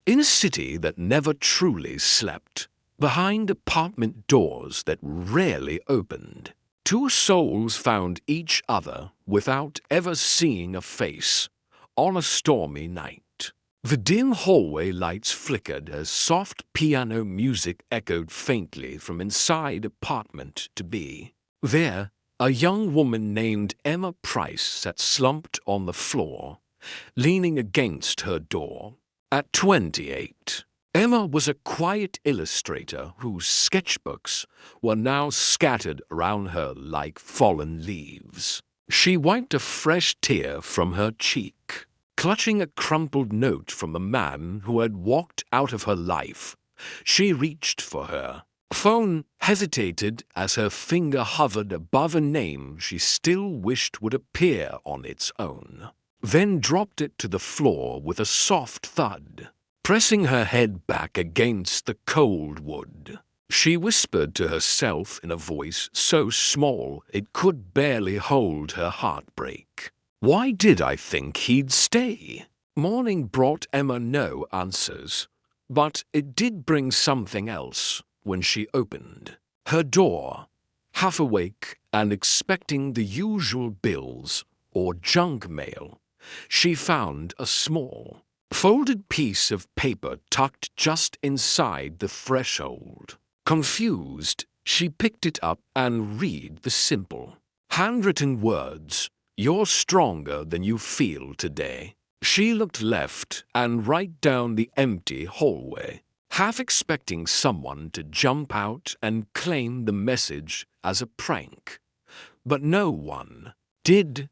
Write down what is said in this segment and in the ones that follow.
In a city that never truly slept, behind apartment doors that rarely opened, two souls found each other without ever seeing a face on a stormy night. The dim hallway lights flickered as soft piano music echoed faintly from inside apartment to be. There, a young woman named Emma Price sat slumped on the floor, leaning against her door. At 28, Emma was a quiet illustrator whose sketchbooks were now scattered around her like fallen leaves. She wiped a fresh tear from her cheek, clutching a crumpled note from the man who had walked out of her life. She reached for her phone, hesitated as her finger hovered above a name she still wished would appear on its own, then dropped it to the floor with a soft thud. Pressing her head back against the cold wood, she whispered to herself in a voice so small it could barely hold her heartbreak. Why did I think he'd stay? Morning brought Emma no answers, but it did bring something else when she opened her door. Half awake and expecting the usual bills or junk mail, she found a small, folded piece of paper tucked just inside the threshold. Confused, she picked it up and read the simple, handwritten words, "You're stronger than you feel today." She looked left and right down the empty hallway, half expecting someone to jump out and claim the message as a prank. But no one did.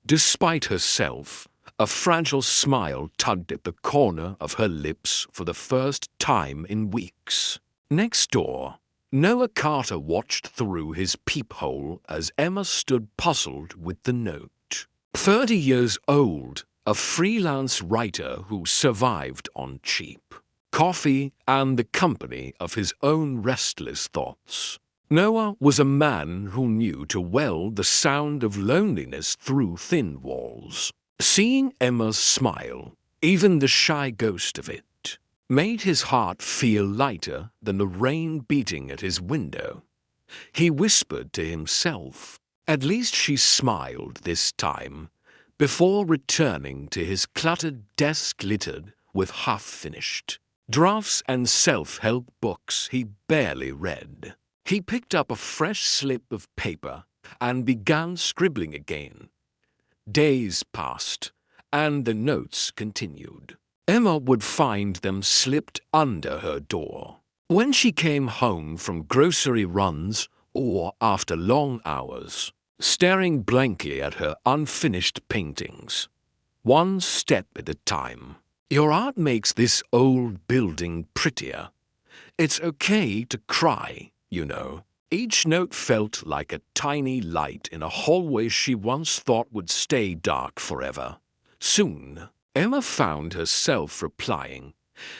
Despite herself, a fragile smile tugged at the corner of her lips for the first time in weeks. Next door, Noah Carter watched through his peephole as Emma stood puzzled with the note. 30 years old, a freelance writer who survived on cheap coffee and the company of his own restless thoughts. Noah was a man who knew too well the sound of loneliness through thin walls. Seeing Emma's smile, even the shy ghost of it, made his heart feel lighter than the rain beating at his window. He whispered to himself, "At least she smiled this time," before returning to his cluttered desk littered with half-finished drafts and self-help books he barely read. He picked up a fresh slip of paper and began scribbling again. Days passed, and the notes continued. Emma would find them slipped under her door when she came home from grocery runs or after long hours, staring blankly at her unfinished paintings, one step at a time. "Your art makes this old building prettier. It's okay to cry, you know." Each note felt like a tiny light in a hallway she once thought would stay dark forever. Soon, Emma found herself replying.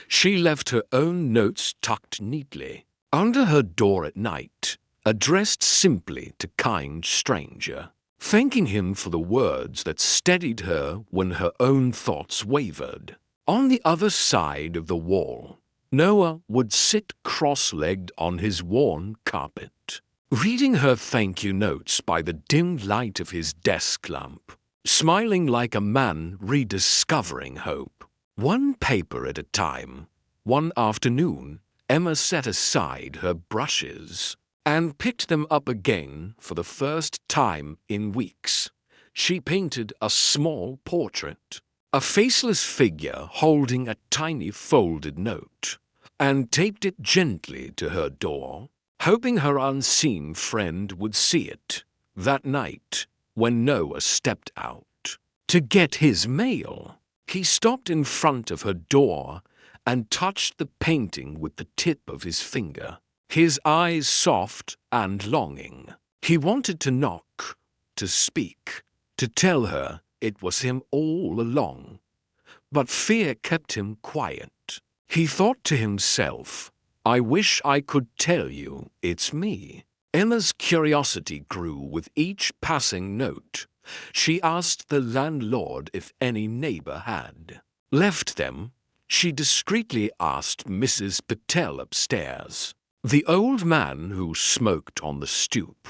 She left her own notes tucked neatly under her door at night, addressed simply to kind stranger, thanking him for the words that steadied her when her own thoughts wavered. On the other side of the wall, Noah would sit cross-legged on his worn carpet, reading her thank-you notes by the dim light of his desk lamp, smiling like a man rediscovering hope. One paper at a time, one afternoon, Emma set aside her brushes and picked them up again for the first time in weeks. She painted a small portrait, a faceless figure holding a tiny folded note, and taped it gently to her door, hoping her unseen friend would see it. That night, when Noah stepped out to get his mail, he stopped in front of her door and touched the painting with the tip of his finger, his eyes soft and longing. He wanted to knock, to speak, to tell her it was him all along, but fear kept him quiet. He thought to himself, "I wish I could tell you it's me." Emma's curiosity grew with each passing note. She asked the landlord if any neighbor had left them she discreetly asked Mrs. Patel upstairs, the old man who smoked on the stoop.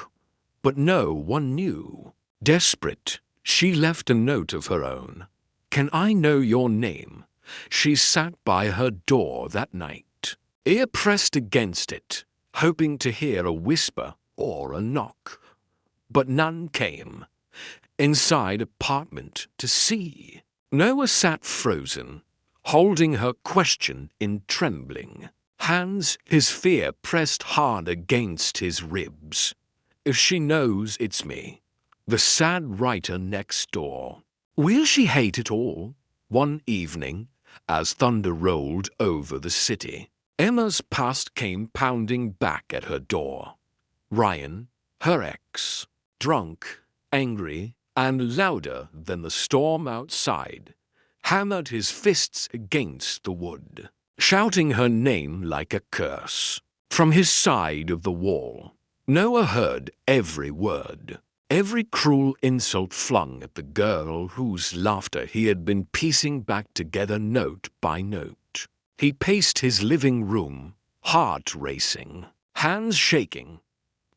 But no one knew. Desperate, she left a note of her own. "Can I know your name?" She sat by her door that night, ear pressed against it, hoping to hear a whisper or a knock. But none came. Inside apartment to see. Noah sat frozen, holding her question in trembling hands, his fear pressed hard against his ribs. If she knows it's me, the sad writer next door, will she hate it all? One evening, as thunder rolled over the city, Emma's past came pounding back at her door. Ryan, her ex, drunk, angry, and louder than the storm outside, hammered his fists against the wood, shouting her name like a curse. From his side of the wall, Noah heard every word, every cruel insult flung at the girl whose laughter he had been piecing back together note by note. He paced his living room, heart racing, hands shaking.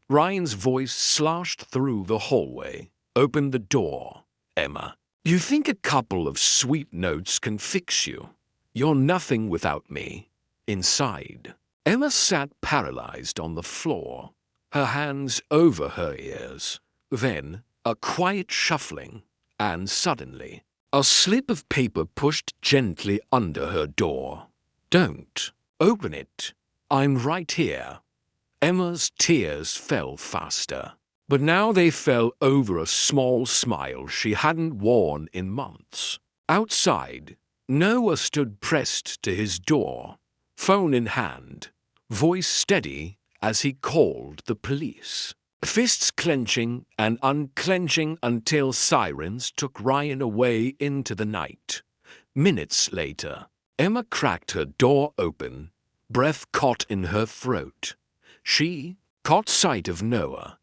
Ryan's voice slashed through the hallway. "Open the door, Emma. You think a couple of sweet notes can fix you? You're nothing without me." Inside, Emma sat paralyzed on the floor, her hands over her ears. Then, a quiet shuffling, and suddenly, a slip of paper pushed gently under her door. "Don't open it. I'm right here." Emma's tears fell faster, but now they fell over a small smile she hadn't worn in months. Outside, Noah stood pressed to his door, phone in hand, voice steady as he called the police. Fists clenching and unclenching until sirens took Ryan away into the night. Minutes later, Emma cracked her door open, breath caught in her throat. She caught sight of Noah,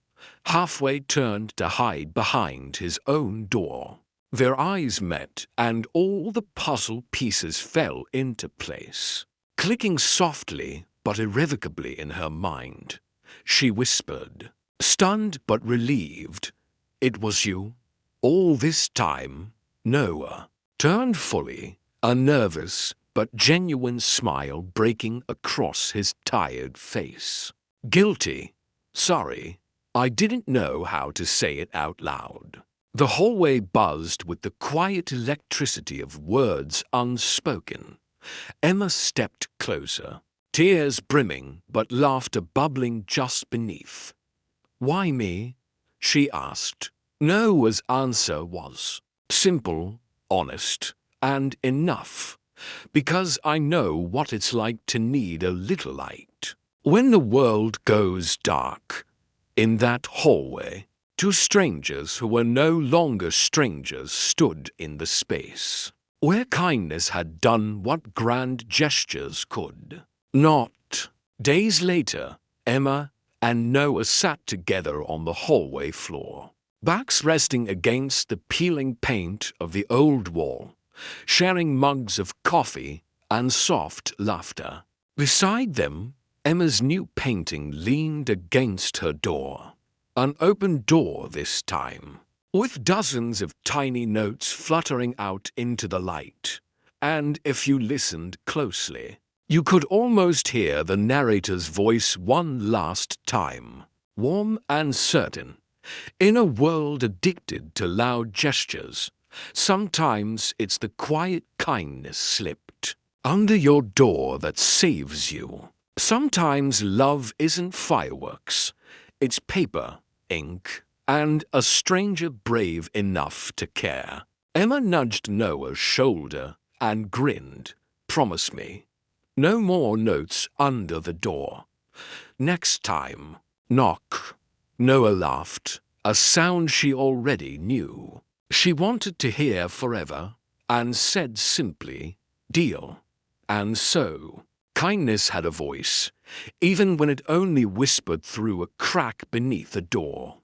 halfway turned to hide behind his own door. Their eyes met, and all the puzzle pieces fell into place. Clicking softly but irrevocably in her mind, she whispered, stunned but relieved, "It was you? All this time?" Noah turned fully, a nervous but genuine smile breaking across his tired face. "Guilty. Sorry. I didn't know how to say it out loud." The hallway buzzed with the quiet electricity of words unspoken. Emma stepped closer, tears brimming but laughter bubbling just beneath. "Why me?" she asked. Noah's answer was simple, honest, and enough. "Because I know what it's like to need a little light. When the world goes dark." In that hallway, two strangers who were no longer strangers stood in the space, where kindness had done what grand gestures could not. Days later, Emma and Noah sat together on the hallway floor, backs resting against the peeling paint of the old wall, sharing mugs of coffee and soft laughter. Beside them, Emma's new painting leaned against her door. An open door this time, with dozens of tiny notes fluttering out into the light. And if you listened closely, you could almost hear the narrator's voice one last time, warm and certain. In a world addicted to loud gestures, sometimes it's the quiet kindness slipped under your door that saves you. Sometimes love isn't fireworks. It's paper, ink, and a stranger brave enough to care. Emma nudged Noah's shoulder and grinned. "Promise me. No more notes under the door. Next time, knock." Noah laughed, a sound she already knew. She wanted to hear forever, and said simply, "Deal." And so, kindness had a voice, even when it only whispered through a crack beneath the door.